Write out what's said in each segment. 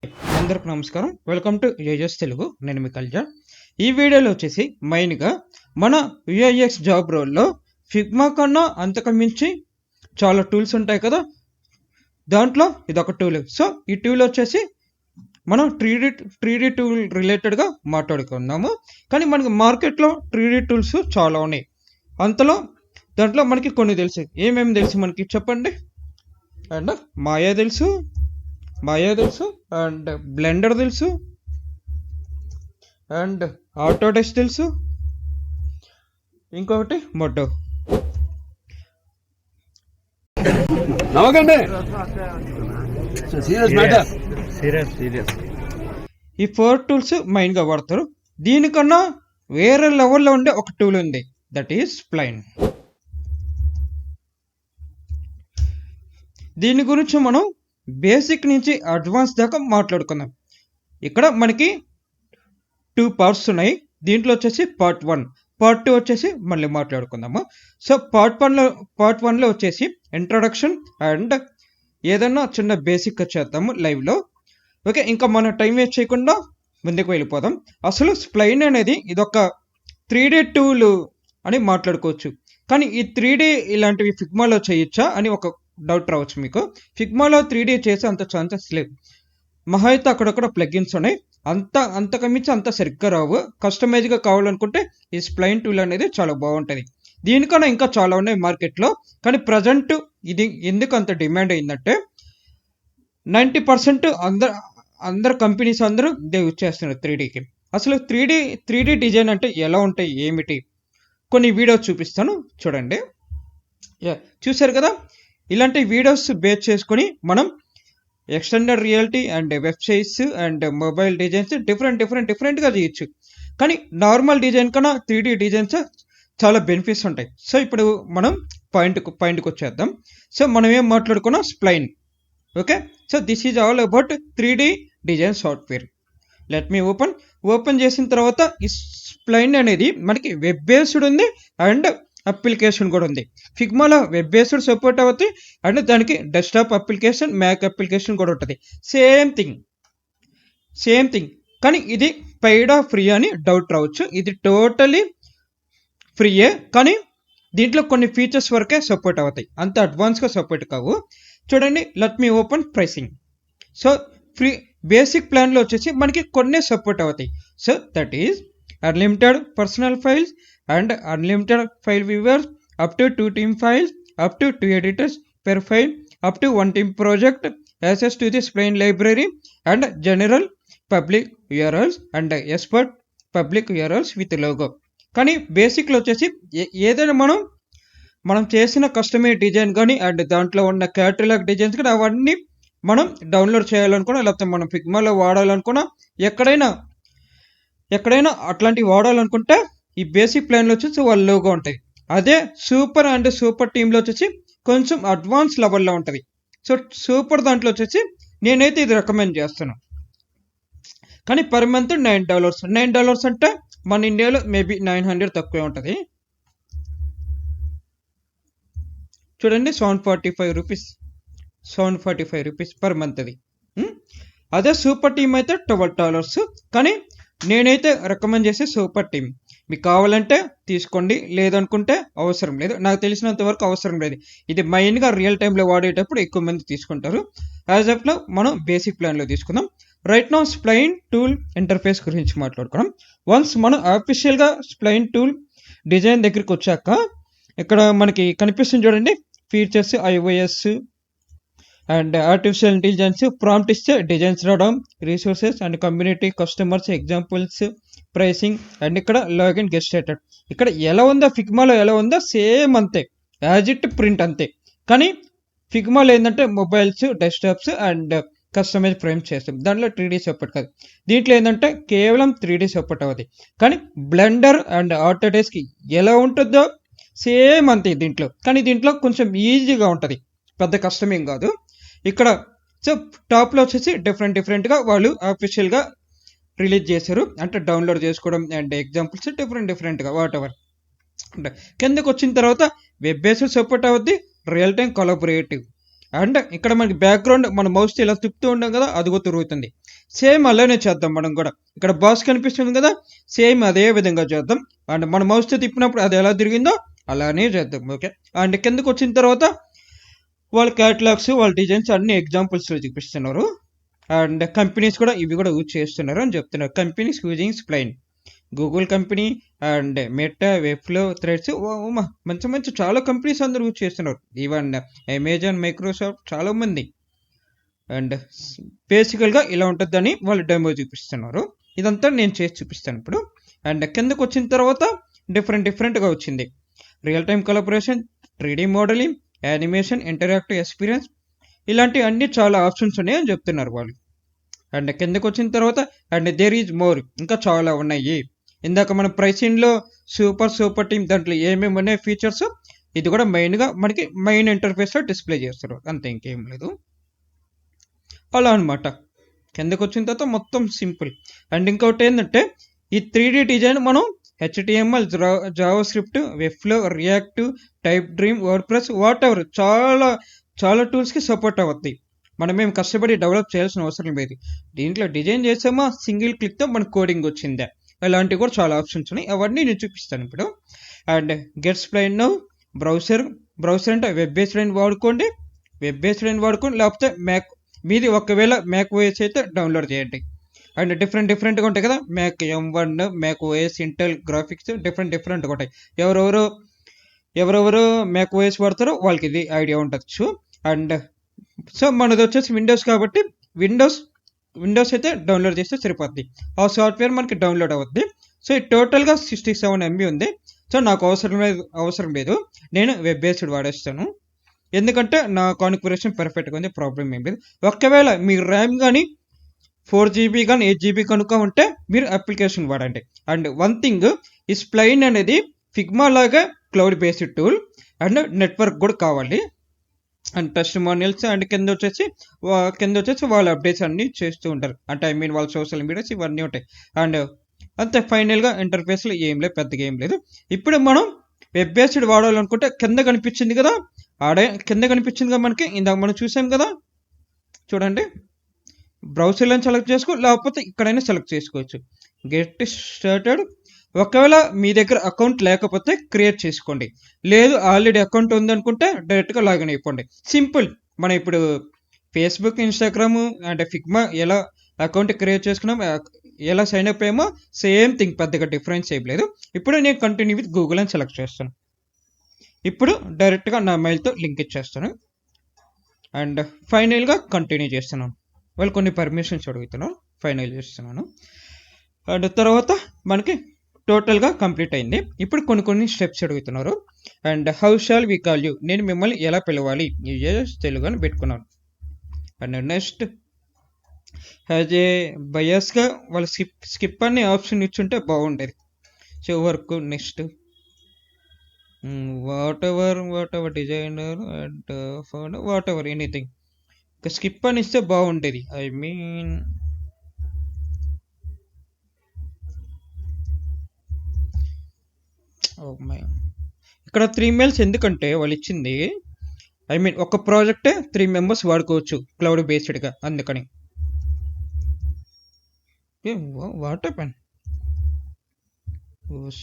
అందరికి నమస్కారం. Welcome to US Telugu. నేను మీ కళ్యాణ్. ఈ వీడియోలో వచ్చేసి మెయిన్గా మన యూఐఎక్స్ జాబ్ రోల్లో ఫిగ్మా కన్నా అంతకు మించి చాలా టూల్స్ ఉంటాయి కదా, దాంట్లో ఇదొక టూల్. సో ఈ టూల్ వచ్చేసి మనం త్రీ డి టూల్ రిలేటెడ్గా మాట్లాడుకుందాము. కానీ మనకి మార్కెట్లో 3D టూల్స్ చాలా ఉన్నాయి. దాంట్లో మనకి కొన్ని తెలుసు. ఏమేమి తెలుసు మనకి చెప్పండి. అండ్ మాయా తెలుసు, అండ్ బ్లెండర్ తెలుసు, అండ్ ఆటోడెస్క్ తెలుసు, ఇంకొకటి మొట్టో. ఈ 4 టూల్స్ మెయిన్ గా వాడతారు. దీనికన్నా వేరే లెవెల్లో ఉండే ఒక టూల్ ఉంది, దట్ ఈస్ స్ప్లైన్. దీని గురించి మనం బేసిక్ నుంచి అడ్వాన్స్ దాకా మాట్లాడుకుందాం. ఇక్కడ మనకి 2 పార్ట్స్ ఉన్నాయి. దీంట్లో వచ్చేసి పార్ట్ 1, పార్ట్ 2 వచ్చేసి మళ్ళీ మాట్లాడుకుందాము. సో పార్ట్ 1లో వచ్చేసి ఇంట్రడక్షన్ అండ్ ఏదన్నా చిన్న బేసిక్ చేద్దాము లైవ్లో. ఓకే, ఇంకా మన టైం వేస్ట్ చేయకుండా ముందుకు వెళ్ళిపోదాం. అసలు స్ప్లైన్ అనేది ఇదొక 3D టూల్ అని మాట్లాడుకోవచ్చు. కానీ ఈ 3D ఇలాంటివి ఫిగ్మాలో చేయొచ్చా అని ఒక డౌట్ రావచ్చు మీకు. ఫిగ్మాలో 3D చేసే అంత ఛాన్సెస్ లేవు. మహా అయితే అక్కడక్కడ ప్లగిన్స్ ఉన్నాయి, అంతకమించి అంత సరిగ్గా రావు. కస్టమైజ్గా కావాలనుకుంటే ఈ స్ప్లైన్ టూల్ అనేది చాలా బాగుంటుంది. దీనికన్నా ఇంకా చాలా ఉన్నాయి మార్కెట్లో. కానీ ప్రజెంట్ ఇది ఎందుకు అంత డిమాండ్ అయిందంటే 90% అందరు కంపెనీస్ అందరూ యూజ్ చేస్తున్నారు 3Dకి. అసలు 3D డిజైన్ అంటే ఎలా ఉంటాయి ఏమిటి కొన్ని వీడియోస్ చూపిస్తాను, చూడండి. చూసారు కదా, ఇలాంటి వీడియోస్ బేస్ చేసుకొని మనం extended reality and websites and mobile designs డిఫరెంట్గా చేయొచ్చు. కానీ నార్మల్ డిజైన్ కన్నా 3D డిజైన్స్ చాలా బెనిఫిట్స్ ఉంటాయి. సో ఇప్పుడు మనం పాయింట్కి వచ్చేద్దాం. సో మనం ఏం మాట్లాడుకున్నాం, spline. Okay, so this is all about 3D design software. Let me open చేసిన తర్వాత ఈ స్ప్లైన్ అనేది మనకి వెబ్ బేస్డ్ ఉంది అండ్ అప్లికేషన్ కూడా ఉంది. ఫిగ్మాలో వెబ్ బేస్డ్ సపోర్ట్ అవుతుంది అండ్ దానికి డెస్క్టాప్ అప్లికేషన్, మ్యాక్ అప్లికేషన్ కూడా ఉంటుంది. Same thing. కానీ ఇది పెయిడా ఫ్రీ అని డౌట్ రావచ్చు. ఇది టోటలీ ఫ్రీయే, కానీ దీంట్లో కొన్ని ఫీచర్స్ వరకే సపోర్ట్ అవుతాయి, అంత అడ్వాన్స్గా సపోర్ట్ కావు. చూడండి, let me open pricing. So free basic ప్లాన్లో వచ్చేసి మనకి కొన్ని సపోర్ట్ అవుతాయి. So that is unlimited personal files and unlimited file viewers, up to 2 team files, up to 2 editors per file, up to 1 team project, access to the Spline library and general public URLs and expert public URLs with logo. కానీ బేసిక్లో వచ్చేసి ఏదైనా మనం చేసిన customise design కానీ and దాంట్లో ఉన్న catalogue designs కానీ అవన్నీ మనం డౌన్లోడ్ చేయాలనుకున్నా, లేకపోతే మనం ఫిగ్మాలో వాడాలనుకున్నా, ఎక్కడైనా అట్లాంటివి వాడాలనుకుంటే ఈ బేసిక్ ప్లాన్లో వచ్చేసి వాళ్ళ లోగో ఉంటాయి. అదే సూపర్ అండ్ సూపర్ టీంలో వచ్చేసి కొంచెం అడ్వాన్స్ లెవెల్లో ఉంటుంది. సో సూపర్ దాంట్లో వచ్చేసి నేనైతే ఇది రికమెండ్ చేస్తాను. కానీ పర్ మంత్ $9 అంటే మన ఇండియాలో మేబీ 900 తక్కువే ఉంటుంది. చూడండి, 745 రూపీస్ పర్ మంత్ అది. అదే సూపర్ టీమ్ అయితే $12. కానీ నేనైతే రికమెండ్ చేసే సూపర్ టీమ్. మీకు కావాలంటే తీసుకోండి, లేదనుకుంటే అవసరం లేదు. నాకు తెలిసినంత వరకు అవసరం లేదు. ఇది మెయిన్గా రియల్ టైంలో వాడేటప్పుడు ఎక్కువ మంది తీసుకుంటారు. యాజ్ ఆఫ్లో మనం బేసిక్ ప్లాన్లో తీసుకుందాం. Right now spline tool interface గురించి మాట్లాడుకున్నాం. వన్స్ మనం అఫీషియల్గా స్ప్లైన్ టూల్ డిజైన్ దగ్గరికి వచ్చాక ఇక్కడ మనకి కనిపిస్తుంది చూడండి, features, iOS and artificial intelligence, prompt ఇస్తే డిజైన్స్ రావడం, resources and community, customers, examples, pricing and ఇక్కడ లాగిన్, గెట్ స్టార్టెడ్. ఇక్కడ ఎలా ఉందో ఫిగ్మాలో ఎలా ఉందో సేమ్ అంతే, యాజ్ ఇట్ ప్రింట్ అంతే. కానీ ఫిగ్మాలో ఏంటంటే mobiles, desktops and customise frame చేస్తాం. దాంట్లో 3D సపోర్ట్ కాదు. దీంట్లో ఏంటంటే కేవలం 3D సపోర్ట్ అవుతుంది. కానీ బ్లెండర్ అండ్ ఆటోడెస్క్ ఎలా ఉంటుందో సేమ్ అంతే దీంట్లో. కానీ దీంట్లో కొంచెం ఈజీగా ఉంటుంది, పెద్ద కష్టమేం కాదు. ఇక్కడ సో టాప్లో వచ్చేసి డిఫరెంట్గా వాళ్ళు అఫీషియల్గా రిలీజ్ చేశారు, అంటే డౌన్లోడ్ చేసుకోవడం అండ్ ఎగ్జాంపుల్స్ డిఫరెంట్గా వాట్ ఎవర్. అంటే కిందకు వచ్చిన తర్వాత వెబ్ బేస్డ్ సపోర్ట్ అవుద్ది, రియల్ టైం కొలాబరేటివ్. అండ్ ఇక్కడ మనకి బ్యాక్గ్రౌండ్ మన మౌస్ ఇలా తిప్పుతూ ఉంటాం కదా, అదిగో తిరుగుతుంది. సేమ్ అలానే చేద్దాం మనం కూడా. ఇక్కడ బాక్స్ కనిపిస్తుంది కదా, సేమ్ అదే విధంగా చేద్దాం. అండ్ మన మౌస్తో తిప్పినప్పుడు అది ఎలా తిరిగిందో అలానే చేద్దాం. ఓకే, అండ్ కిందకు వచ్చిన తర్వాత వాళ్ళ క్యాటలాగ్స్, వాళ్ళ డిజైన్స్ అన్ని ఎగ్జాంపుల్స్లో చూపిస్తున్నారు. అండ్ కంపెనీస్ కూడా ఇవి కూడా యూజ్ చేస్తున్నారు అని చెప్తున్నారు. Companies using Spline, Google company and Meta, Webflow, Threads, మంచి మంచి చాలా కంపెనీస్ అందరూ యూజ్ చేస్తున్నారు. ఈవెన్ అమెజాన్, మైక్రోసాఫ్ట్, చాలా మంది. అండ్ బేసికల్గా ఇలా ఉంటుందని వాళ్ళు డెమో చూపిస్తున్నారు. ఇదంతా నేను చేసి చూపిస్తాను ఇప్పుడు. అండ్ కిందకు వచ్చిన తర్వాత డిఫరెంట్గా వచ్చింది. Real time collaboration, 3D modelling, animation, interactive experience, ఇలాంటి అన్ని చాలా ఆప్షన్స్ ఉన్నాయని చెప్తున్నారు వాళ్ళు. అండ్ కిందకు వచ్చిన తర్వాత అండ్ దేర్ ఈజ్ మోర్, ఇంకా చాలా ఉన్నాయి. ఇందాక మన ప్రైసింగ్లో సూపర్ టీమ్ దాంట్లో ఏమేమి ఉన్నాయి ఫీచర్స్, ఇది కూడా మెయిన్గా మనకి మెయిన్ ఇంటర్ఫేస్లో డిస్ప్లే చేస్తారు, అంతే, ఇంకేం లేదు. అలా అనమాట. కిందకు వచ్చిన తర్వాత మొత్తం సింపుల్. అండ్ ఇంకొకటి ఏంటంటే ఈ 3D డిజైన్ మనం HTML, JavaScript, Webflow, React, type dream, WordPress, whatever చాలా టూల్స్కి సపోర్ట్ అవుద్ది. మనం మేము కష్టపడి డెవలప్ చేయాల్సిన అవసరం లేదు. దీంట్లో డిజైన్ చేసామా, సింగిల్ క్లిక్తో మన కోడింగ్ వచ్చిందా, ఇలాంటివి కూడా చాలా ఆప్షన్స్ ఉన్నాయి. అవన్నీ నేను చూపిస్తాను ఇప్పుడు. And gets Spline now, browser అంటే వెబ్ బేస్డ్ వాడుకోండి, లేకపోతే మీది ఒకవేళ మ్యాక్ ఓఎస్ అయితే డౌన్లోడ్ చేయండి. అండ్ డిఫరెంట్గా ఉంటాయి కదా, Mac M1, Mac OS, Intel graphics, డిఫరెంట్గా ఉంటాయి. ఎవరెవరు మ్యాక్ ఓఎస్ వాడతారో వాళ్ళకి ఇది ఐడియా ఉండొచ్చు. అండ్ సో మనది వచ్చేసి విండోస్ కాబట్టి విండోస్ అయితే డౌన్లోడ్ చేస్తే సరిపోద్ది. ఆ సాఫ్ట్వేర్ మనకి డౌన్లోడ్ అవుద్ది. సో ఇది టోటల్గా 67 MB ఉంది. సో నాకు అవసరం లేదు, నేను వెబ్ బేస్డ్ వాడేస్తాను. ఎందుకంటే నా కాన్ఫిగరేషన్ పర్ఫెక్ట్గా ఉంది, ప్రాబ్లం ఏం లేదు. ఒకవేళ మీరు ర్యామ్ కానీ 4GB కానీ 8GB కనుక ఉంటే మీరు అప్లికేషన్ వాడండి. అండ్ వన్ థింగ్, ఈ స్ప్లైన్ అనేది ఫిగ్మా లాగా cloud based tool, and network కూడా కావాలి. అండ్ టెస్టిమోనియల్స్, అండ్ కింద వచ్చేసి వాళ్ళ అప్డేట్స్ అన్ని చేస్తూ ఉంటారు. అంటే వాళ్ళ సోషల్ మీడియాస్ ఇవన్నీ ఉంటాయి. అండ్ అంతే, ఫైనల్గా ఇంటర్ఫేస్లో పెద్దగా ఏం లేదు. ఇప్పుడు మనం వెబ్ బేస్డ్ వాడాలనుకుంటే కింద కనిపించింది కదా మనకి, ఇందాక మనం చూసాం కదా, చూడండి, బ్రౌజర్లో సెలెక్ట్ చేసుకో, లేకపోతే ఇక్కడైనా సెలెక్ట్ చేసుకోవచ్చు. Get started. ఒకవేళ మీ దగ్గర అకౌంట్ లేకపోతే క్రియేట్ చేసుకోండి, లేదు ఆల్రెడీ అకౌంట్ ఉందనుకుంటే డైరెక్ట్గా లాగిన్ అయిపోండి. సింపుల్. మనం ఇప్పుడు ఫేస్బుక్, ఇన్స్టాగ్రామ్ అంటే ఫిగ్మా ఎలా అకౌంట్ క్రియేట్ చేసుకున్నాం, ఎలా సైన్ అప్ అయ్యామో సేమ్ థింగ్, పెద్దగా డిఫరెన్స్ ఏం లేదు. ఇప్పుడు నేను కంటిన్యూ విత్ గూగుల్ అని సెలెక్ట్ చేస్తాను. ఇప్పుడు డైరెక్ట్గా నా మెయిల్తో లింక్ ఇచ్చేస్తాను. అండ్ ఫైనల్గా కంటిన్యూ చేస్తున్నాను. వాళ్ళు కొన్ని పర్మిషన్స్ అడుగుతున్నారు, ఫైనల్ చేస్తున్నాను. అండ్ తర్వాత మనకి టోటల్గా కంప్లీట్ అయింది. ఇప్పుడు కొన్ని స్టెప్స్ అడుగుతున్నారు. And how shall we call you, నేను మిమ్మల్ని ఎలా పిలవాలి, తెలుగు అని పెట్టుకున్నాను. అండ్ నెక్స్ట్ యాజ్ ఏ బయాస్గా వాళ్ళు స్కిప్ అనే ఆప్షన్ ఇచ్చుంటే బాగుండేది. So work next whatever designer and whatever anything, స్కిప్ అని ఇస్తే బాగుండేది. ఇక్కడ 3 మెయిల్స్ ఎందుకంటే వాళ్ళు ఇచ్చింది, ఒక ప్రాజెక్టే 3 మెంబర్స్ వాడుకోవచ్చు క్లౌడ్ బేస్డ్గా, అందుకని. What happen,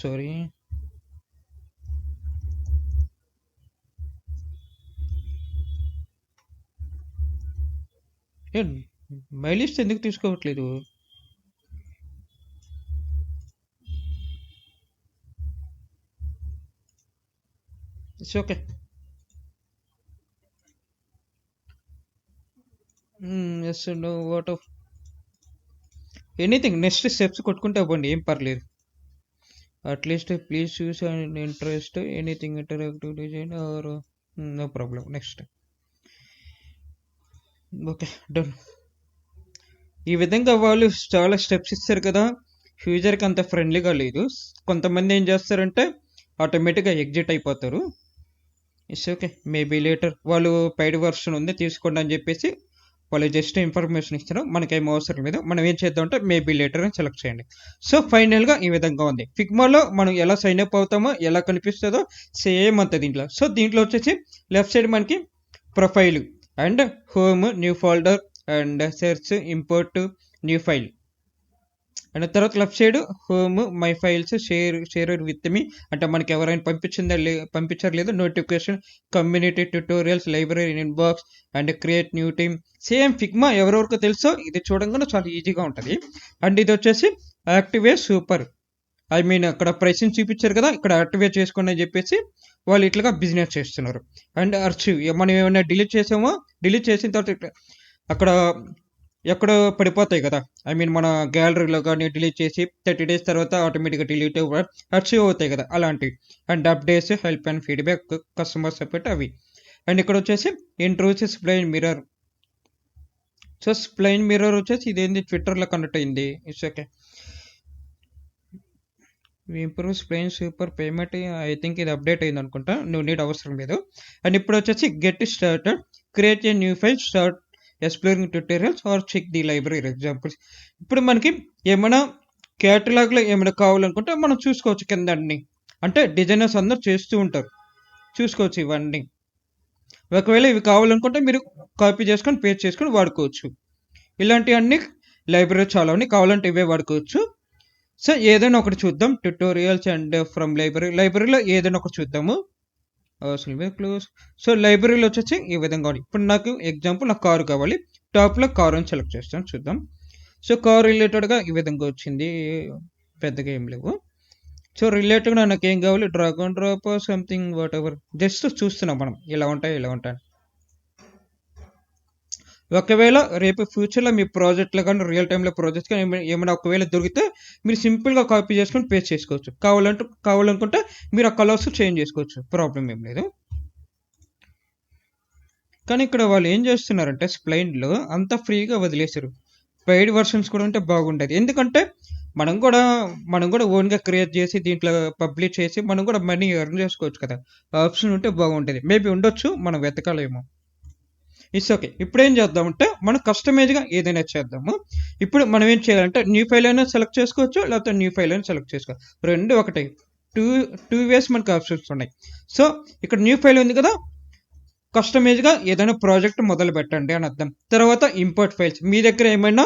sorry. Mail list ఎందుకు తీసుకోవట్లేదు? It's okay. Yes no what of anything, next steps కొట్టుకుంటే అవ్వండి, ఏం పర్లేదు. At least please choose and interest anything interactive design or no problem. Next okay, done. ఈ విధంగా వాళ్ళు చాలా స్టెప్స్ ఇస్తారు కదా, ఫ్యూచర్కి అంత ఫ్రెండ్లీగా లేదు. కొంతమంది ఏం చేస్తారంటే ఆటోమేటిక్గా ఎగ్జిట్ అయిపోతారు. ఇట్స్ ఓకే, మేబీ లేటర్ వాళ్ళు పెయిడ్ వర్షన్ ఉంది తీసుకోండి అని చెప్పేసి వాళ్ళు జస్ట్ ఇన్ఫర్మేషన్ ఇస్తారు, మనకేం అవసరం లేదు. మనం ఏం చేద్దామంటే మేబీ లేటర్ అని సెలెక్ట్ చేయండి. సో ఫైనల్గా ఈ విధంగా ఉంది. ఫిగ్మాలో మనం ఎలా సైన్ అప్ అవుతామో, ఎలా కనిపిస్తుందో సేమ్ అంత దీంట్లో. సో దీంట్లో వచ్చేసి లెఫ్ట్ సైడ్ మనకి profile and home, new folder and search, import new file. And తర్వాత left side home, my files, share with me, అంటే మనకి ఎవరైనా పంపించారు లేదా, notification, community, tutorials, library, inbox and create new team. Same Figma ఎవరెవరికి తెలుసో ఇది చూడంగానే చాలా ఈజీగా ఉంటుంది. అండ్ ఇది వచ్చేసి యాక్టివేట్ సూపర్, ఐ మీన్ అక్కడ ప్రైసింగ్ చూపించారు కదా, ఇక్కడ యాక్టివేట్ చేసుకోండి అని చెప్పేసి వాళ్ళు ఇట్లాగా బిజినెస్ చేస్తున్నారు. అండ్ అర్చివ్, మనం ఏమైనా డిలీట్ చేసామో, డిలీట్ చేసిన తర్వాత అక్కడ ఎక్కడ పడిపోతాయి కదా, ఐ మీన్ మన గ్యాలరీలో కానీ డిలీట్ చేసి 30 days తర్వాత ఆటోమేటిక్గా డిలీట్ అచీవ్ అవుతాయి కదా, అలాంటివి. And updates, help and feedback, customer support అవి. అండ్ ఇక్కడ వచ్చేసి intros Spline mirror. So Spline mirror వచ్చేసి ఇదేంది ట్విట్టర్లో కనెక్ట్ అయింది. It's okay. Improve Spline super payment, I think ఇది అప్డేట్ అయింది అనుకుంటా, నువ్వు నీట్ అవసరం లేదు. అండ్ ఇప్పుడు వచ్చేసి get started, create a new file, start exploring tutorials or check the library examples. ఇప్పుడు మనకి ఏమైనా క్యాటలాగ్లో ఏమైనా కావాలనుకుంటే మనం చూసుకోవచ్చు కింద అన్ని, అంటే డిజైనర్స్ అందరూ చేస్తూ ఉంటారు, చూసుకోవచ్చు ఇవన్నీ. ఒకవేళ ఇవి కావాలనుకుంటే మీరు కాపీ చేసుకొని పేస్ట్ చేసుకొని వాడుకోవచ్చు. ఇలాంటివన్నీ లైబ్రరీ చాలా ఉన్నాయి, కావాలంటే ఇవే వాడుకోవచ్చు. సో ఏదైనా ఒకటి చూద్దాం, ట్యూటోరియల్స్ అండ్ ఫ్రమ్ లైబ్రరీలో ఏదైనా ఒకటి చూద్దాము. క్లోజ్. సో లైబ్రరీలో వచ్చేసి ఈ విధంగా ఉంది. ఇప్పుడు నాకు ఎగ్జాంపుల్ నాకు కారు కావాలి, టాప్లో కారు అని సెలెక్ట్ చేస్తాను, చూద్దాం. సో కారు రిలేటెడ్గా ఈ విధంగా వచ్చింది, పెద్దగా ఏం లేవు. సో రిలేటెడ్గా నాకు ఏం కావాలి, drag and drop something what ever, just చూస్తున్నాం మనం ఇలా ఉంటాయి. ఒకవేళ రేపు ఫ్యూచర్లో మీ ప్రాజెక్ట్లో కానీ రియల్ టైంలో ప్రాజెక్ట్స్ కానీ ఏమైనా ఒకవేళ దొరికితే మీరు సింపుల్గా కాపీ చేసుకొని పేస్ట్ చేసుకోవచ్చు. కావాలనుకుంటే మీరు ఆ కలర్స్ చేంజ్ చేసుకోవచ్చు, ప్రాబ్లం ఏం లేదు. కానీ ఇక్కడ వాళ్ళు ఏం చేస్తున్నారంటే స్ప్లైన్లో అంతా ఫ్రీగా వదిలేశారు. పెయిడ్ వర్షన్స్ కూడా ఉంటే బాగుండేది, ఎందుకంటే మనం కూడా ఓన్గా క్రియేట్ చేసి దీంట్లో పబ్లిష్ చేసి మనం కూడా మనీ ఎర్న్ చేసుకోవచ్చు కదా. ఆప్షన్ ఉంటే బాగుంటుంది, మేబీ ఉండొచ్చు, మనం వెతకాలేమో. It's okay. ఇప్పుడు ఏం చేద్దామంటే మనం కస్టమైజ్గా ఏదైనా చేద్దాము. ఇప్పుడు మనం ఏం చేయాలంటే న్యూ ఫైల్ అయినా సెలెక్ట్ చేసుకోవచ్చు, లేకపోతే న్యూ ఫైల్ అయినా సెలెక్ట్ చేసుకోవచ్చు, రెండు ఒకటే. టూ వేస్ మనకి ఆప్షన్స్ ఉన్నాయి. సో ఇక్కడ న్యూ ఫైల్ ఉంది కదా, కస్టమైజ్గా ఏదైనా ప్రాజెక్ట్ మొదలు పెట్టండి అని అర్థం. తర్వాత ఇంపోర్ట్ ఫైల్స్, మీ దగ్గర ఏమైనా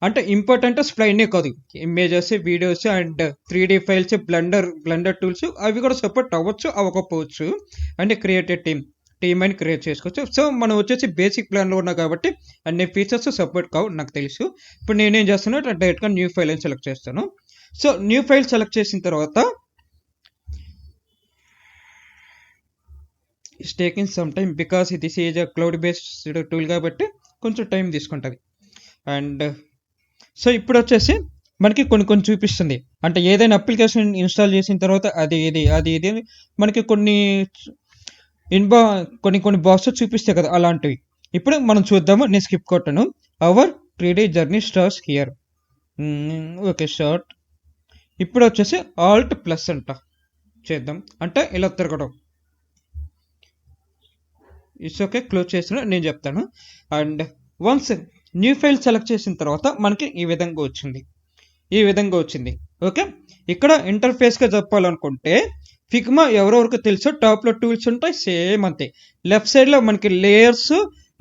అంటే ఇంపోర్ట్ అంటే స్ప్లైనే కాదు, images, videos and 3D files, blender tools అవి కూడా సపోర్ట్ అవ్వచ్చు, అవ్వకపోవచ్చు. అంటే క్రియేటెడ్ టీమ్ అని క్రియేట్ చేసుకోవచ్చు. సో మనం వచ్చేసి బేసిక్ ప్లాన్లో ఉన్నా కాబట్టి అన్ని ఫీచర్స్ సపోర్ట్ కావు నాకు తెలుసు. ఇప్పుడు నేనేం చేస్తాను, డైరెక్ట్గా న్యూ ఫైల్ అని సెలెక్ట్ చేస్తాను. సో న్యూ ఫైల్ సెలెక్ట్ చేసిన తర్వాత it's taking some time because this is a cloud based tool కాబట్టి కొంచెం టైం తీసుకుంటుంది. అండ్ సో ఇప్పుడు వచ్చేసి మనకి కొన్ని చూపిస్తుంది, అంటే ఏదైనా అప్లికేషన్ ఇన్స్టాల్ చేసిన తర్వాత అది ఇది మనకి కొన్ని బాక్సెస్ చూపిస్తాయి కదా, అలాంటివి. ఇప్పుడు మనం చూద్దాము, నేను స్కిప్ కొట్టాను. Our 3D journey starts here. Okay short. ఇప్పుడు వచ్చేసి ఆల్ట్ ప్లస్ అంట చేద్దాం, అంటే ఇలా తిరగడం. ఇట్స్ ఓకే, క్లోజ్ చేసిన నేను చెప్తాను. And once new file select చేసిన తర్వాత మనకి ఈ విధంగా వచ్చింది. ఓకే, ఇక్కడ ఇంటర్ఫేస్గా చెప్పాలనుకుంటే ఫిగ్మా ఎవరెవరికి తెలుసో టాప్లో టూల్స్ ఉంటాయి, సేమ్ అంతే. లెఫ్ట్ సైడ్లో మనకి లేయర్స్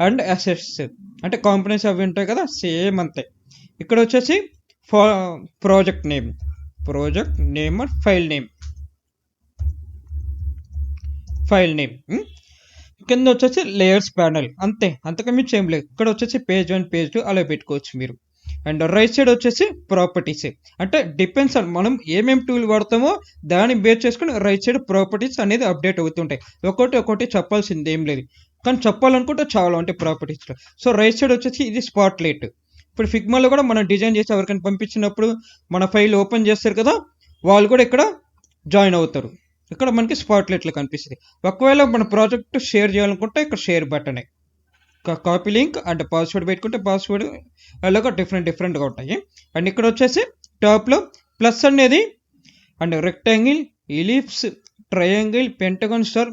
అండ్ అసెట్స్ అంటే కాంపోనెంట్స్ అవి ఉంటాయి కదా, సేమ్ అంతే. ఇక్కడ వచ్చేసి project name and file name. కింద వచ్చేసి లేయర్స్ ప్యానల్, అంతే, అంతకమించి ఏం లేదు. ఇక్కడ వచ్చేసి పేజ్ 1 పేజ్ 2 అలా పెట్టుకోవచ్చు మీరు. అండ్ రైట్ సైడ్ వచ్చేసి ప్రాపర్టీస్, అంటే డిపెండ్స్ ఆన్ మనం ఏమేమి టూల్ వాడతామో దాన్ని బేస్ చేసుకుని రైట్ సైడ్ ప్రాపర్టీస్ అనేది అప్డేట్ అవుతుంటాయి. ఒకటి చెప్పాల్సింది ఏం లేదు, కానీ చెప్పాలనుకుంటే చాలా ఉంటాయి ప్రాపర్టీస్లో. సో రైట్ సైడ్ వచ్చేసి ఇది స్పాట్ లైట్. ఇప్పుడు ఫిగ్మాలో కూడా మనం డిజైన్ చేసి ఎవరికైనా పంపించినప్పుడు మన ఫైల్ ఓపెన్ చేస్తారు కదా, వాళ్ళు కూడా ఇక్కడ జాయిన్ అవుతారు. ఇక్కడ మనకి స్పాట్ లైట్లో కనిపిస్తుంది. ఒకవేళ మన ప్రాజెక్ట్ షేర్ చేయాలనుకుంటే ఇక్కడ share button, copy link and password పెట్టుకుంటే పాస్వర్డ్ అలాగా డిఫరెంట్గా ఉంటాయి. అండ్ ఇక్కడ వచ్చేసి టాప్లో ప్లస్ అనేది and rectangle, ellipse, triangle, pentagon, star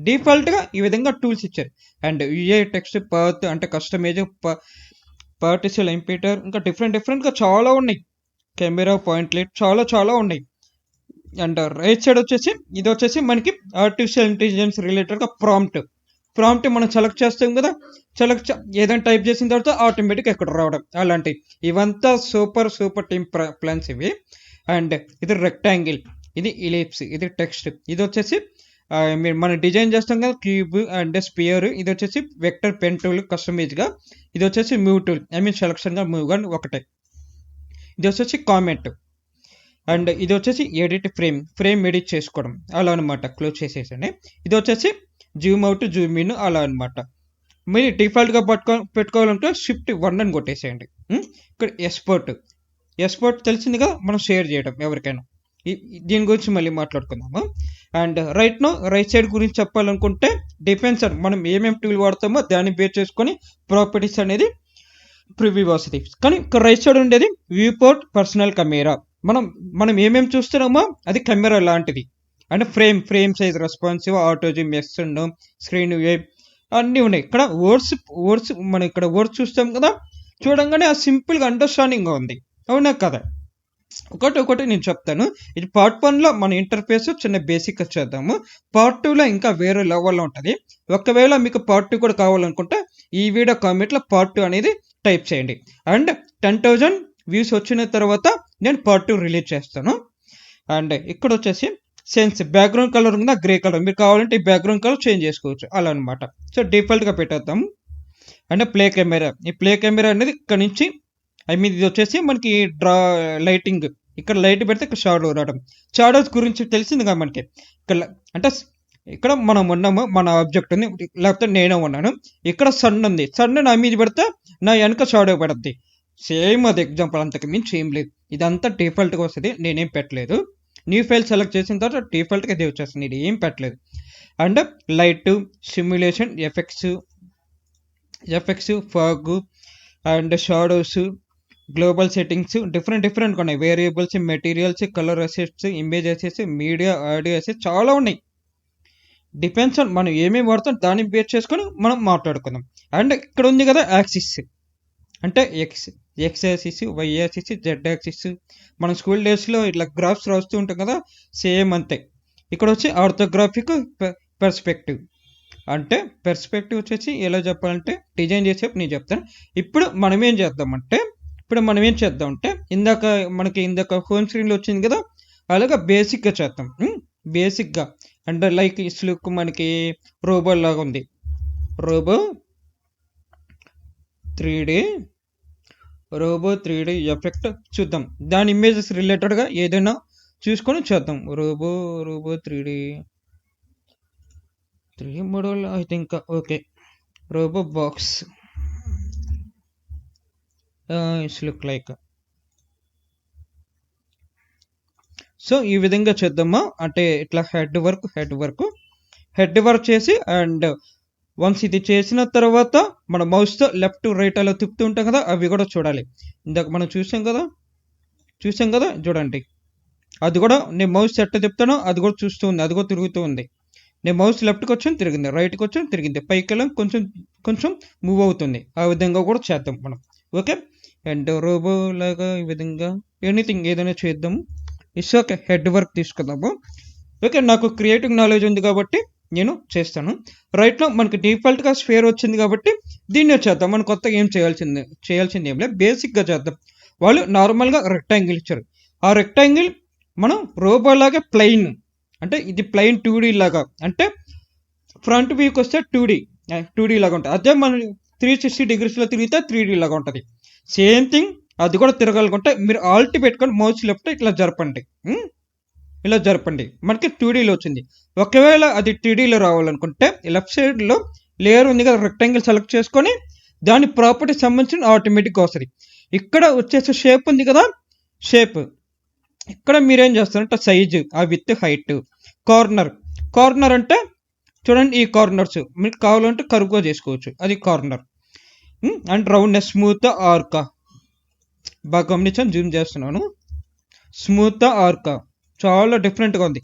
డిఫాల్ట్గా ఈ విధంగా టూల్స్ ఇచ్చారు. అండ్ యూఐ టెక్స్ట్ పాత్ అంటే కస్టమైజ్, పార్టిసిల్, ఇంపీటర్, ఇంకా డిఫరెంట్గా చాలా ఉన్నాయి. కెమెరా, పాయింట్ లైట్, చాలా ఉన్నాయి. అండ్ రైట్ సైడ్ వచ్చేసి ఇది వచ్చేసి మనకి ఆర్టిఫిషియల్ ఇంటెలిజెన్స్ రిలేటెడ్గా ప్రాంప్ట్ ప్రాంప్ట్ మనం సెలెక్ట్ చేస్తాం కదా, ఏదైనా టైప్ చేసిన తర్వాత ఆటోమేటిక్ ఎక్కడ రావడం అలాంటివి. ఇవంతా సూపర్ సూపర్ టీమ్ ప్లాన్స్ ఇవి. అండ్ ఇది రెక్టాంగిల్, ఇది ఇలిప్స్, ఇది టెక్స్ట్, ఇది వచ్చేసి మీరు మనం డిజైన్ చేస్తాం కదా క్యూబ్ అండ్ స్పియర్, ఇది వచ్చేసి వెక్టర్ పెన్ టూల్ కస్టమైజ్గా, ఇది వచ్చేసి మూవ్ టూల్ సెలక్షన్గా మూవ్ గా ఒకటే, ఇది వచ్చేసి కామెంట్, అండ్ ఇది వచ్చేసి ఎడిట్ ఫ్రేమ్ ఎడిట్ చేసుకోవడం అలా అనమాట. క్లోజ్ చేసేసండి. ఇది వచ్చేసి జూమ్ అవుట్ జూమ్ ఇన్ అలా అనమాట. మీరు డిఫాల్ట్గా పెట్టుకోవాలంటే Shift 1 అని కొట్టేసేయండి. ఇక్కడ ఎక్స్పోర్ట్ తెలిసిందిగా మనం షేర్ చేయడం ఎవరికైనా. దీని గురించి మళ్ళీ మాట్లాడుకుందాము. అండ్ రైట్ సైడ్ గురించి చెప్పాలనుకుంటే డిపెండ్స్ మనం ఏమేమి టూల్ వాడతామో దాన్ని బేస్ చేసుకొని ప్రాపర్టీస్ అనేది ప్రివ్యూ వస్తుంది. కానీ ఇక్కడ రైట్ సైడ్ ఉండేది వ్యూ పోర్ట్ పర్సనల్ కెమెరా. మనం ఏమేమి చూస్తున్నామో అది కెమెరా లాంటిది. అంటే frame size responsive, auto Zoom, extend, screen wave అన్నీ ఉన్నాయి. ఇక్కడ వర్డ్స్ మనం ఇక్కడ వర్డ్స్ చూస్తాం కదా, చూడంగానే ఆ సింపుల్గా అండర్స్టాండింగ్గా ఉంది, అవునా కదా. ఒకటి నేను చెప్తాను. ఇది పార్ట్ 1లో మన ఇంటర్ఫేస్ చిన్న బేసిక్గా చేద్దాము. పార్ట్ 2లో ఇంకా వేరే లెవెల్లో ఉంటుంది. ఒకవేళ మీకు పార్ట్ 2 కూడా కావాలనుకుంటే ఈ వీడియో కామెంట్లో పార్ట్ 2 అనేది టైప్ చేయండి. అండ్ 10,000 వ్యూస్ వచ్చిన తర్వాత నేను పార్ట్ 2 రిలీజ్ చేస్తాను. అండ్ ఇక్కడ వచ్చేసి సెన్స్ బ్యాక్గ్రౌండ్ కలర్ ఉందా గ్రే కలర్, మీరు కావాలంటే ఈ బ్యాక్గ్రౌండ్ కలర్ చేంజ్ చేసుకోవచ్చు అలా అనమాట. సో డిఫాల్ట్గా పెట్టేద్దాము. అంటే ఈ ప్లే కెమెరా అనేది ఇక్కడ నుంచి ఇది వచ్చేసి మనకి లైటింగ్, ఇక్కడ లైట్ పెడితే ఇక్కడ షాడో రావడం. షాడోస్ గురించి తెలిసింది కదా మనకి. ఇక్కడ అంటే ఇక్కడ మనం ఉన్నాము, మన ఆబ్జెక్ట్ ఉంది, లేకపోతే నేనే ఉన్నాను. ఇక్కడ సన్ ఉంది, సన్ నా మీద పెడితే నా వెనక షాడో పడుద్ది. సేమ్ అది ఎగ్జాంపుల్, అంతకు మించి ఏం లేదు. ఇదంతా డిఫాల్ట్గా వస్తుంది, నేనేం పెట్టలేదు. న్యూ ఫైల్ సెలెక్ట్ చేసిన తర్వాత డిఫాల్ట్గా ఇది వచ్చేస్తుంది, ఇది ఏం పెట్టలేదు. And light, simulation, effects, fog and shadows, global settings different ఉన్నాయి. Variables, materials, colour assets, image assets, media, audio assets చాలా ఉన్నాయి. డిపెండ్స్ ఆన్ మనం ఏమేమి వాడతాం దాన్ని బేస్ చేసుకొని మనం మాట్లాడుకుందాం. అండ్ ఇక్కడ ఉంది కదా యాక్సిస్, అంటే X axis, Y axis, Z axis. మనం స్కూల్ డేస్లో ఇట్లా గ్రాఫ్స్ రాస్తూ ఉంటాం కదా, సేమ్ అంతే. ఇక్కడ వచ్చి ఆర్థోగ్రాఫిక్ పర్స్పెక్టివ్, అంటే పర్స్పెక్టివ్ వచ్చేసి ఎలా చెప్పాలంటే డిజైన్ చేసేప్పుడు నేను చెప్తాను. ఇప్పుడు మనం ఏం చేద్దామంటే ఇందాక హోమ్ స్క్రీన్లో వచ్చింది కదా, అలాగా బేసిక్గా చేద్దాం. బేసిక్గా అంటే లైక్ ఈ లుక్ మనకి రోబో లాగా ఉంది, రోబో 3D ఎఫెక్ట్ చూద్దాం. దాని ఇమేజెస్ రిలేటెడ్గా ఏదైనా చూసుకొని చేద్దాం. Robot 3D model I think. Okay, robot box it's look like. So ఈ విధంగా చేద్దామా, అంటే ఇట్లా హెడ్ వర్క్ చేసి, అండ్ వన్స్ ఇది చేసిన తర్వాత మన మౌస్తో లెఫ్ట్ రైట్ అలా తిప్పుతూ ఉంటాం కదా, అవి కూడా చూడాలి. ఇందాక మనం చూసాం కదా చూడండి, అది కూడా నేను మౌస్ ఎట్ట తిప్పుతానో అది కూడా చూస్తూ ఉంది, అది కూడా తిరుగుతూ ఉంది. నేను మౌస్ లెఫ్ట్కి వచ్చాను తిరిగింది, రైట్కి వచ్చాను తిరిగింది, పైకి వెళ్ళాం కొంచెం మూవ్ అవుతుంది. ఆ విధంగా కూడా చేద్దాం మనం. ఓకే, అండ్ రోబో లాగా ఈ విధంగా ఎనీథింగ్ ఏదైనా చేద్దాము. ఇట్స్ ఓకే, హెడ్ వర్క్ తీసుకుందాము. ఓకే, నాకు క్రియేటివ్ నాలెడ్జ్ ఉంది కాబట్టి నేను చేస్తాను. రైట్లో మనకి డిఫాల్ట్గా స్ఫియర్ వచ్చింది కాబట్టి దీన్నే చేద్దాం. మనం కొత్తగా ఏం చేయాల్సింది ఏం లేదు, బేసిక్గా చేద్దాం. వాళ్ళు నార్మల్గా రెక్టాంగిల్ ఇచ్చారు, ఆ రెక్టాంగిల్ మనం రోబో లాగా ప్లెయిన్, అంటే ఇది ప్లెయిన్ 2D లాగా, అంటే ఫ్రంట్ వ్యూకి వస్తే 2D లాగా ఉంటుంది. అదే మనం 360 degreesలో తిరిగితే 3D లాగా ఉంటుంది. సేమ్ థింగ్ అది కూడా తిరగాలనుకుంటే మీరు ఆల్ట్ పెట్టుకొని మౌస్ లెఫ్ట్ ఇట్లా జరపండి, మనకి 2Dలో వచ్చింది. ఒకవేళ అది 3Dలో రావాలనుకుంటే లెఫ్ట్ సైడ్లో లేయర్ ఉంది కదా, రెక్టాంగిల్ సెలెక్ట్ చేసుకొని దాని ప్రాపర్టీ సంబంధించిన ఆటోమేటిక్గా వస్తుంది. ఇక్కడ వచ్చేసి షేప్ ఉంది కదా, షేప్ ఇక్కడ మీరేం చేస్తారంటే సైజు, ఆ విత్, హైట్, కార్నర్ అంటే చూడండి, ఈ కార్నర్స్ మీకు కావాలంటే కరువుగా చేసుకోవచ్చు, అది కార్నర్. అండ్ రౌండ్నెస్, స్మూత్, ఆర్కా బాగా గమనించాను, జూమ్ చేస్తున్నాను. స్మూత్, ఆర్కా చాలా డిఫరెంట్గా ఉంది.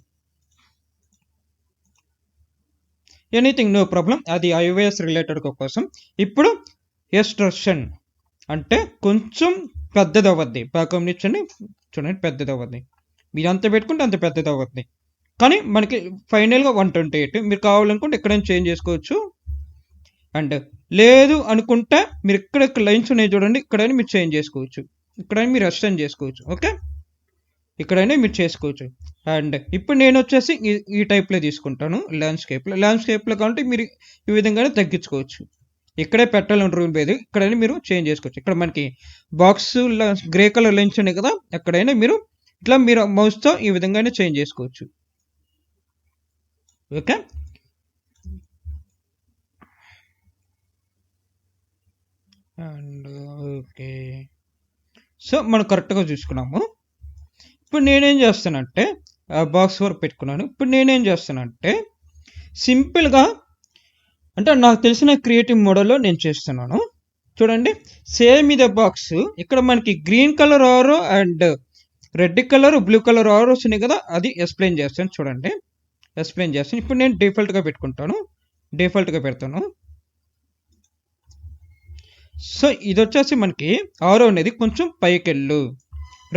ఎనీథింగ్ నో ప్రాబ్లం, అది iOS రిలేటెడ్ కోసం. ఇప్పుడు ఎక్స్ట్రషన్ అంటే కొంచెం పెద్దది అవ్వద్ది, బాగా గమనించండి, చూడండి పెద్దది అవ్వద్ది. మీరు అంత పెట్టుకుంటే అంత పెద్దది అవ్వద్ది. కానీ మనకి ఫైనల్గా 128, మీరు కావాలనుకుంటే ఎక్కడైనా చేంజ్ చేసుకోవచ్చు. అండ్ లేదు అనుకుంటే మీరు ఇక్కడ లైన్స్ ఉన్నాయి చూడండి, ఇక్కడైనా మీరు చేంజ్ చేసుకోవచ్చు, ఇక్కడైనా మీరు ఎక్స్టెండ్ చేసుకోవచ్చు. ఓకే, ఇక్కడైనా మీరు చేసుకోవచ్చు. అండ్ ఇప్పుడు నేను వచ్చేసి ఈ టైప్లో తీసుకుంటాను. ల్యాండ్స్కేప్లో కాబట్టి మీరు ఈ విధంగానే తగ్గించుకోవచ్చు. ఇక్కడే పెట్టాలని రూల్ లేదు, ఇక్కడైనా మీరు చేంజ్ చేసుకోవచ్చు. ఇక్కడ మనకి బాక్స్ గ్రే కలర్ లైన్స్ ఉన్నాయి కదా, ఎక్కడైనా మీరు ఇట్లా మీరు మౌస్తో ఈ విధంగానే చేంజ్ చేసుకోవచ్చు. ఓకే, అండ్ ఓకే, సో మనం కరెక్ట్గా చూసుకున్నాము. ఇప్పుడు నేనేం చేస్తానంటే బాక్స్ వర్క్ పెట్టుకున్నాను. ఇప్పుడు నేనేం చేస్తానంటే సింపుల్గా, అంటే నాకు తెలిసిన క్రియేటివ్ మోడల్లో నేను చేస్తున్నాను. చూడండి, సేమ్ ఇదే బాక్స్, ఇక్కడ మనకి గ్రీన్ కలర్ ఆరో and red colour blue colour Aorus ఉన్నాయి కదా, అది ఎక్స్ప్లెయిన్ చేస్తాను. చూడండి, ఎక్స్ప్లెయిన్ చేస్తాను. ఇప్పుడు నేను డిఫాల్ట్గా పెట్టుకుంటాను, డిఫాల్ట్గా పెడతాను. సో ఇది వచ్చేసి మనకి ఆరో అనేది కొంచెం పైకెళ్ళు,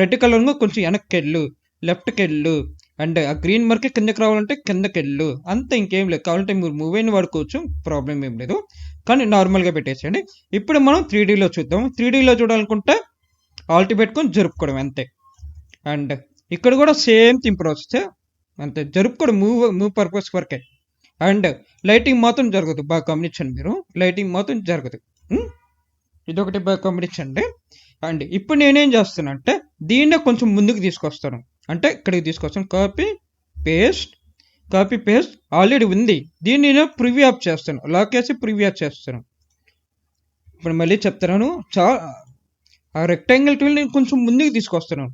రెడ్ కలర్ కొంచెం వెనక్కెళ్ళు, లెఫ్ట్కి వెళ్ళు, అండ్ ఆ గ్రీన్ మార్క్ కిందకి రావాలంటే కిందకి వెళ్ళు, అంత ఇంకేం లేదు. కావాలంటే మీరు మూవ్ అయిన వాడుకోవచ్చు, ప్రాబ్లం ఏం లేదు, కానీ నార్మల్గా పెట్టేసేయండి. ఇప్పుడు మనం 3Dలో చూద్దాం. 3Dలో చూడాలనుకుంటే ఆల్ట్ పెట్టుకొని జరుపుకోవడం అంతే. అండ్ ఇక్కడ కూడా సేమ్ థింగ్ ప్రాసెస్ అంతే, జరుపుకోవడం మూవ్ పర్పస్ వరకే. అండ్ లైటింగ్ మాత్రం జరగదు, బాగా గమనించండి మీరు, లైటింగ్ మాత్రం జరగదు. ఇదొకటి బాగా గమనించండి. అండ్ ఇప్పుడు నేనేం చేస్తాను అంటే దీన్నే కొంచెం ముందుకు తీసుకొస్తాను, అంటే ఇక్కడికి తీసుకొస్తాను. కాపీ పేస్ట్ ఆల్రెడీ ఉంది, దీన్ని నేను ప్రివ్యూ ఆఫ్ చేస్తాను, లాక్ చేసి ప్రివ్యూ ఆఫ్ చేస్తాను. ఇప్పుడు మళ్ళీ చెప్తున్నాను, ఆ రెక్టాంగిల్ టూల్ నేను కొంచెం ముందుకు తీసుకొస్తాను.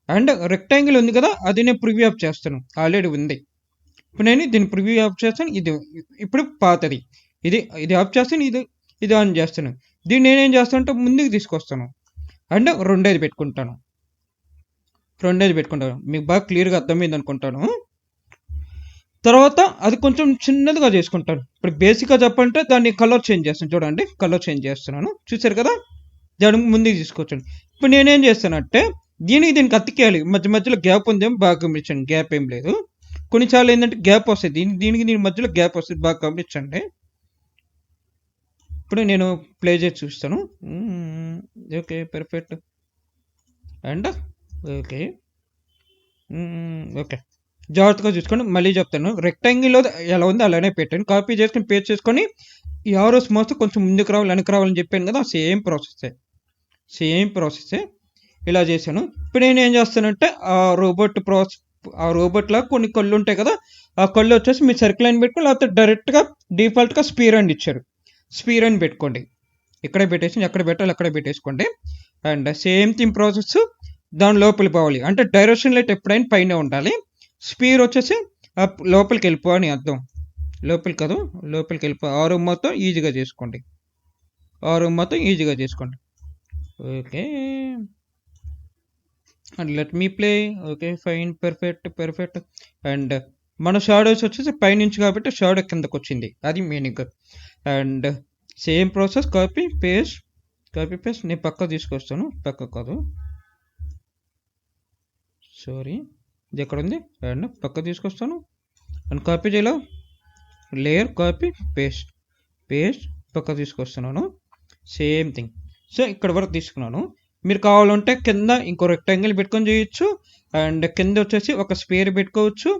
అండ్ రెక్టాంగిల్ ఉంది కదా, అది నేను ప్రివ్యూ ఆఫ్ చేస్తాను, ఆల్రెడీ ఉంది. ఇప్పుడు నేను దీన్ని ప్రివ్యూ ఆఫ్ చేస్తాను. ఇది ఇప్పుడు పాతది, ఇది ఆఫ్ చేస్తాను, ఇది ఆన్ చేస్తాను. దీన్ని నేనేం చేస్తాను అంటే ముందుకు తీసుకొస్తాను అండ్ రెండేది పెట్టుకుంటాను. మీకు బాగా క్లియర్గా అర్థమైంది అనుకుంటాను. తర్వాత అది కొంచెం చిన్నదిగా చేసుకుంటాను. ఇప్పుడు బేసిక్గా చెప్పాలంటే దాన్ని కలర్ చేంజ్ చేస్తాను. చూడండి, కలర్ చేంజ్ చేస్తున్నాను, చూసారు కదా, దాన్ని ముందుకు తీసుకొచ్చాను. ఇప్పుడు నేనేం చేస్తానంటే దీనికి అతికేయాలి, మధ్య మధ్యలో గ్యాప్ ఉందేమో బాగా గమనించండి. గ్యాప్ ఏం లేదు, కొన్నిసార్లు ఏంటంటే గ్యాప్ వస్తుంది, దీని మధ్యలో గ్యాప్ వస్తుంది, బాగా గమనించండి. ఇప్పుడు నేను ప్లే చేసి చూస్తాను. Okay, perfect. అండ్ ఓకే, జాగ్రత్తగా చూసుకోండి. మళ్ళీ చెప్తాను, రెక్టాంగిల్లో ఎలా ఉంది అలానే పెట్టండి. కాపీ చేసుకొని పేస్ట్ చేసుకొని ఈ ఆరోస్ మోస్తే కొంచెం ముందుకు రావాలి వెనక్కి రావాలని చెప్పాను కదా, సేమ్ ప్రాసెస్ ఇలా చేశాను. ఇప్పుడు నేను ఏం చేస్తానంటే ఆ రోబోట్లా కొన్ని కళ్ళు ఉంటాయి కదా, ఆ కళ్ళు వచ్చేసి మీరు సర్కిల్ అని పెట్టుకోండి, లేకపోతే డైరెక్ట్గా డిఫాల్ట్గా స్పీర్ అని ఇచ్చారు, స్పీర్ అని పెట్టుకోండి. ఇక్కడే పెట్టేసి ఎక్కడ పెట్టాలి అక్కడే పెట్టేసుకోండి. అండ్ సేమ్ థింగ్ ప్రాసెస్ దాని లోపలికి పోవాలి, అంటే డైరెక్షన్ లైట్ ఎప్పుడైనా పైన ఉండాలి. స్పీర్ వచ్చేసి లోపలికి వెళ్ళిపో అని అర్థం, లోపలికి కాదు, లోపలికి వెళ్ళిపో. ఆరు మొత్తం ఈజీగా చేసుకోండి. Okay, and let me play. Okay, fine, perfect. And మన షాడోస్ వచ్చేసి పైనుంచి కాబట్టి షాడో కిందకు వచ్చింది, అది meaning. And same process, copy paste నేను పక్క తీసుకొస్తాను, పక్క కాదు, సారీ, ఇది ఎక్కడ ఉంది. అండ్ పక్క తీసుకొస్తాను అండ్ కాపీ చేయాల లేయర్, కాపీ పేస్ట్ పక్క తీసుకొస్తున్నాను, సేమ్ థింగ్. సో ఇక్కడ వరకు తీసుకున్నాను. మీరు కావాలంటే కింద ఇంకో రెక్టాంగిల్ పెట్టుకొని చేయొచ్చు, అండ్ కింద వచ్చేసి ఒక స్పేర్ పెట్టుకోవచ్చు,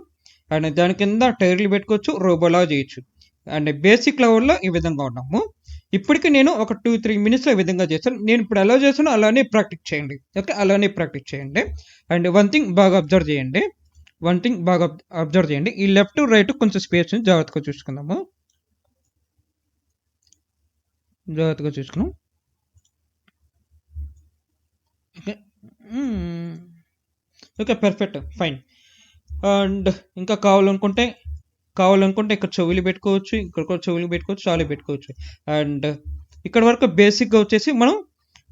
అండ్ దాని కింద టైర్లు పెట్టుకోవచ్చు, రోబోలా చేయొచ్చు. అండ్ బేసిక్ లెవెల్లో ఈ విధంగా ఉన్నాము. ఇప్పటికి నేను ఒక 2-3 మినిట్స్లో ఈ విధంగా చేస్తాను. నేను ఇప్పుడు ఎలా చేస్తానో అలానే ప్రాక్టీస్ చేయండి. ఓకే, అలానే ప్రాక్టీస్ చేయండి. అండ్ వన్ థింగ్ బాగా అబ్జర్వ్ చేయండి, ఈ లెఫ్ట్ రైట్ కొంచెం స్పేస్ జాగ్రత్తగా చూసుకుందాము. Okay, perfect, fine. అండ్ ఇంకా కావాలనుకుంటే ఇక్కడ చెవులు పెట్టుకోవచ్చు, ఇక్కడ కూడా చెవులు పెట్టుకోవచ్చు, చాలా పెట్టుకోవచ్చు. అండ్ ఇక్కడ వరకు బేసిక్గా వచ్చేసి మనం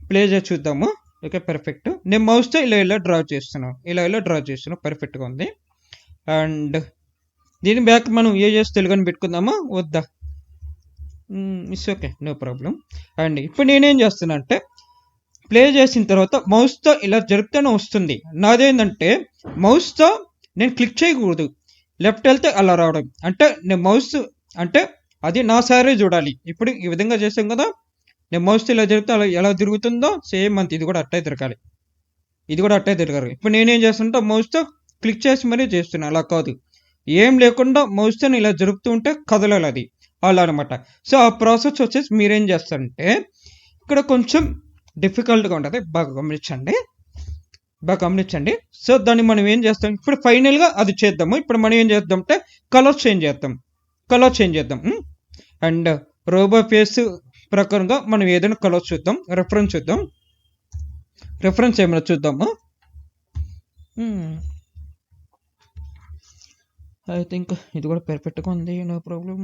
ప్లే చేసి చూద్దాము. Okay, perfect. నేను మౌస్తో ఇలా డ్రా చేస్తున్నాను, పర్ఫెక్ట్గా ఉంది. అండ్ దీని బ్యాక్ మనం తెలుగుని పెట్టుకుందామా వద్దా? It's okay, no problem. And ఇప్పుడు నేనేం చేస్తున్నా అంటే ప్లే చేసిన తర్వాత మౌస్తో ఇలా జరిపితేనే వస్తుంది. నాదేంటంటే మౌస్తో నేను క్లిక్ చేయకూడదు, లెఫ్ట్ వెళ్తే అలా రావడం, అంటే నేను మౌస్ అంటే అది నా సారే చూడాలి. ఇప్పుడు ఈ విధంగా చేసాం కదా, నేను మౌస్తో ఇలా జరిగితే అలా ఎలా తిరుగుతుందో సేమ్ అంత ఇది కూడా అట్టే తిరగాలి. ఇది కూడా అట్టే తిరగాలి. ఇప్పుడు నేనేం చేస్తుంటే మౌస్తో క్లిక్ చేసి మరీ చేస్తున్నా, అలా కాదు. ఏం లేకుండా మౌస్తో ఇలా జరుపుతూ ఉంటే కదలాలి అది, అలా అనమాట. సో ఆ ప్రాసెస్ వచ్చేసి మీరేం చేస్తారంటే ఇక్కడ కొంచెం డిఫికల్ట్గా ఉంటుంది, బాగా గమనించండి. సో దాన్ని మనం ఏం చేస్తాం, ఇప్పుడు ఫైనల్గా అది చేద్దాము. ఇప్పుడు మనం ఏం చేద్దాం అంటే కలర్ చేంజ్ చేద్దాం. అండ్ రోబో ఫేస్ ప్రకారంగా మనం ఏదైనా కలర్ చూద్దాం, రెఫరెన్స్ ఏమైనా చూద్దాము. ఐ థింక్ ఇది కూడా పర్ఫెక్ట్గా ఉంది, నో ప్రాబ్లం.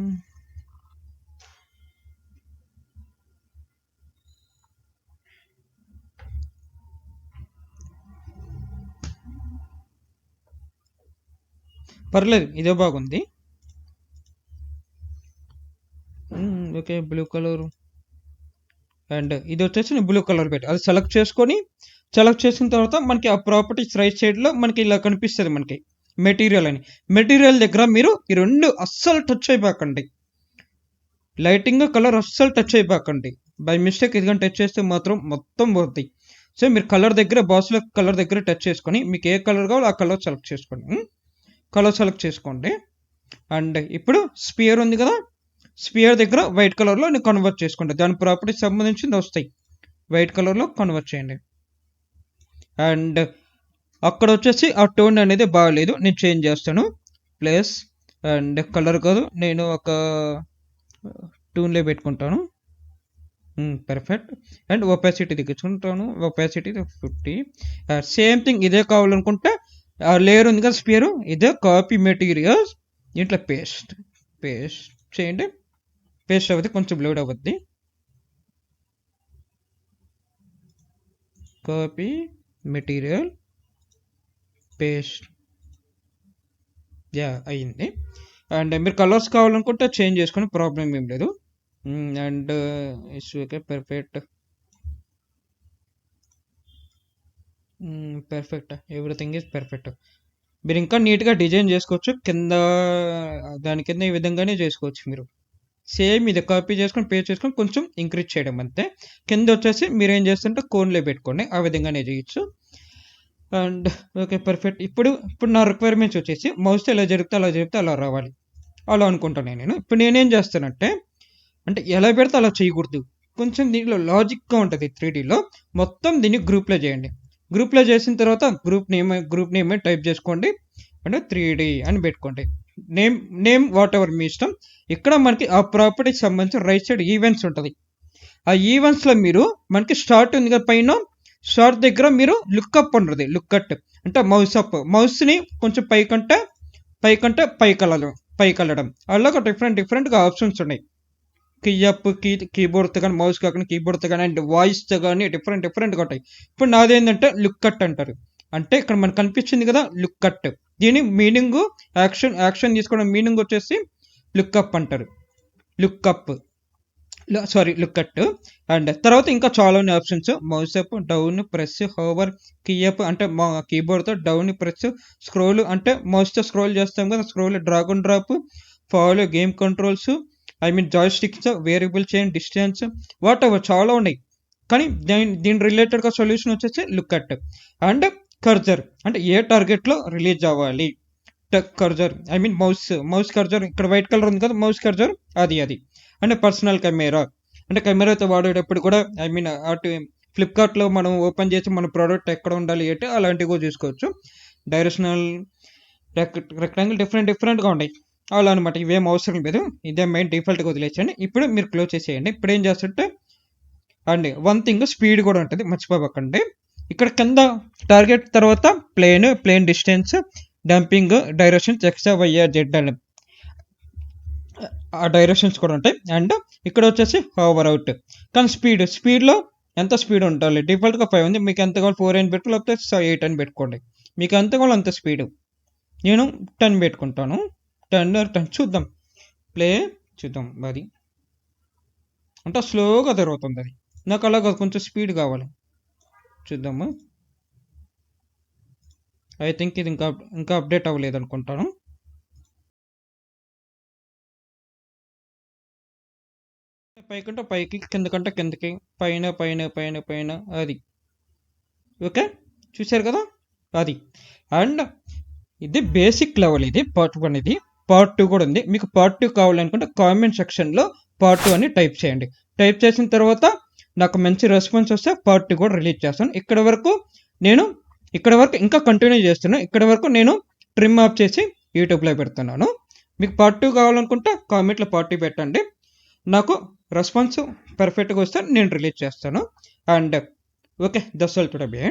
పర్లేదు, ఇదే బాగుంది. Okay, blue colour. అండ్ ఇది వచ్చేసి బ్లూ కలర్ పెట్టి అది సెలెక్ట్ చేసిన తర్వాత మనకి ఆ ప్రాపర్టీస్ రైట్ సైడ్లో మనకి ఇలా కనిపిస్తుంది, మనకి మెటీరియల్ దగ్గర మీరు ఈ రెండు అస్సలు టచ్ అయిపోకండి. లైటింగ్ కలర్ అస్సలు టచ్ అయిపోకండి. బై మిస్టేక్ ఇదిగా టచ్ చేస్తే మాత్రం మొత్తం పోతాయి. సో మీరు బాస్లో కలర్ దగ్గర టచ్ చేసుకొని మీకు ఏ కలర్ కావాలో ఆ కలర్ సెలెక్ట్ చేసుకోండి. అండ్ ఇప్పుడు స్పియర్ ఉంది కదా, స్పియర్ దగ్గర వైట్ కలర్లో నేను కన్వర్ట్ చేసుకోండి. దాని ప్రాపర్టీస్ సంబంధించింది వస్తాయి, వైట్ కలర్లో కన్వర్ట్ చేయండి. అండ్ అక్కడ వచ్చేసి ఆ టోన్ అనేది బాగలేదు, నేను చేంజ్ చేస్తాను. ప్లేస్ అండ్ కలర్ కాదు, నేను ఒక టూన్లో పెట్టుకుంటాను. పర్ఫెక్ట్. అండ్ ఒపాసిటీ తగ్గించుకుంటాను, ఒపాసిటీ 50. సేమ్ థింగ్ ఇదే కావాలనుకుంటే ఆ లేయర్ ఉంది కదా స్పియర్, ఇదే కాపీ మెటీరియల్స్ దీంట్లో పేస్ట్ చేయండి. పేస్ట్ అవుతుంది, కొంచెం లోడ్ అవుద్ది. కాపీ మెటీరియల్ పేస్ట్, అయ్యింది. అండ్ మీరు కలర్స్ కావాలనుకుంటే చేంజ్ చేసుకుని ప్రాబ్లం ఏం లేదు. And it's okay, perfect, everything is perfect. మీరు ఇంకా నీట్గా డిజైన్ చేసుకోవచ్చు, దాని కింద ఈ విధంగానే చేసుకోవచ్చు. మీరు సేమ్ ఇది కాపీ చేసుకొని పేస్ట్ చేసుకొని కొంచెం ఇంక్రీజ్ చేయడం అంతే. కింద వచ్చేసి మీరు ఏం చేస్తుంటే కోన్లో పెట్టుకోండి, ఆ విధంగానే చేయొచ్చు. And okay, perfect. ఇప్పుడు నా రిక్వైర్మెంట్స్ వచ్చేసి మౌస్ ఎలా జరిగితే అలా రావాలి, అలా అనుకుంటాను నేను. ఇప్పుడు నేనేం చేస్తానంటే ఎలా పెడితే అలా చేయకూడదు, కొంచెం దీంట్లో లాజిక్గా ఉంటుంది. 3Dలో మొత్తం దీన్ని గ్రూప్లో చేయండి. గ్రూప్లో చేసిన తర్వాత గ్రూప్ నేమ్ టైప్ చేసుకోండి, అంటే 3D అని పెట్టుకోండి. నేమ్ వాట్ ఎవర్ మీ ఇష్టం. ఇక్కడ మనకి ఆ ప్రాపర్టీకి సంబంధించి రైట్ సైడ్ ఈవెంట్స్ ఉంటుంది. ఆ ఈవెంట్స్లో మీరు మనకి స్టార్ట్ ఉంది కదా, పైన స్టార్ట్ దగ్గర మీరు లుక్అప్ ఉంటుంది, లుక్అట్ అంటే మౌస్ అప్. మౌస్ని కొంచెం పైకంటే పైకెళ్ళడం అలాగ డిఫరెంట్గా ఆప్షన్స్ ఉన్నాయి. కీఅప్, కీబోర్డ్తో కానీ, మౌస్ కాకుండా కీబోర్డ్తో కానీ, అండ్ వాయిస్తో కానీ డిఫరెంట్గా ఉంటాయి. ఇప్పుడు నాదేంటంటే లుక్అట్ అంటారు. అంటే ఇక్కడ మనకు కనిపించింది కదా లుక్అట్, దీని మీనింగ్ యాక్షన్ తీసుకోవడం మీనింగ్ వచ్చేసి లుక్అప్ అంటారు. లుక్అట్. అండ్ తర్వాత ఇంకా చాలా options, mouse up, down, press, hover, key up అంటే కీబోర్డ్తో, డౌన్ ప్రెస్, స్క్రోల్ అంటే మౌస్తో స్క్రోల్ చేస్తాం కదా, scroll, drag and drop, follow, game controls, Joy sticks, variable change, distance, what ever చాలా ఉన్నాయి. కానీ దీని రిలేటెడ్గా సొల్యూషన్ వచ్చేసి లుక్అట్. అండ్ కర్జర్ అంటే ఏ టార్గెట్లో రిలీజ్ అవ్వాలి, కర్జర్ మౌస్ కర్జర్, ఇక్కడ వైట్ కలర్ ఉంది కదా మౌస్ కర్జర్, అది. అంటే పర్సనల్ కెమెరా అంటే కెమెరాతో వాడేటప్పుడు కూడా అటు ఫ్లిప్కార్ట్లో మనం ఓపెన్ చేసి మన ప్రోడక్ట్ ఎక్కడ ఉండాలి అంటే అలాంటివి కూడా చూసుకోవచ్చు. డైరెక్షనల్, రెక్టాంగిల్ డిఫరెంట్గా ఉన్నాయి, అలా అనమాట. ఇవేం అవసరం లేదు, ఇదే మెయిన్ డిఫాల్ట్గా వదిలేసండి. ఇప్పుడు మీరు క్లోజ్ చేసేయండి. ఇప్పుడు ఏం చేస్తుంటే అండ్ వన్ థింగ్ స్పీడ్ కూడా ఉంటుంది, మర్చిపోకండి. ఇక్కడ కింద టార్గెట్ తర్వాత plane distance, damping, directions, XYZ అని ఆ డైరెక్షన్స్ కూడా ఉంటాయి. అండ్ ఇక్కడ వచ్చేసి ఓవర్ అవుట్. కానీ స్పీడ్లో ఎంత స్పీడ్ ఉండాలి, డిఫాల్ట్గా 5 ఉంది. మీకు ఎంత కావాలి 4 అని పెట్టుకో, లేకపోతే 8 అని పెట్టుకోండి. మీకు ఎంత కావాలి అంత స్పీడ్. నేను 10 పెట్టుకుంటాను. 10 చూద్దాం, చూద్దాం. అది అంటే స్లోగా జరుగుతుంది, అది నాకు అలాగ కొంచెం స్పీడ్ కావాలి. చూద్దాము. ఐ థింక్ ఇది ఇంకా అప్డేట్ అవ్వలేదు అనుకుంటాను. పైకంటే పైకి, కిందకంటే కిందకి, పైన పైన పైన పైన అది. ఓకే, చూశారు కదా అది. అండ్ ఇది బేసిక్ లెవెల్, ఇది పార్ట్ 1. ఇది పార్ట్ 2 కూడా ఉంది. మీకు పార్ట్ 2 కావాలనుకుంటే కామెంట్ సెక్షన్లో పార్ట్ 2 అని టైప్ చేయండి. టైప్ చేసిన తర్వాత నాకు మంచి రెస్పాన్స్ వస్తే పార్ట్ 2 కూడా రిలీజ్ చేస్తాను. ఇక్కడ వరకు ఇంకా కంటిన్యూ చేస్తున్నాను. ఇక్కడ వరకు నేను ట్రిమ్ ఆఫ్ చేసి యూట్యూబ్లో పెడుతున్నాను. మీకు పార్ట్ 2 కావాలనుకుంటే కామెంట్లో పార్ట్ 2 పెట్టండి. నాకు రెస్పాన్స్ పర్ఫెక్ట్గా వస్తే నేను రిలీజ్ చేస్తాను. And okay, that's all today.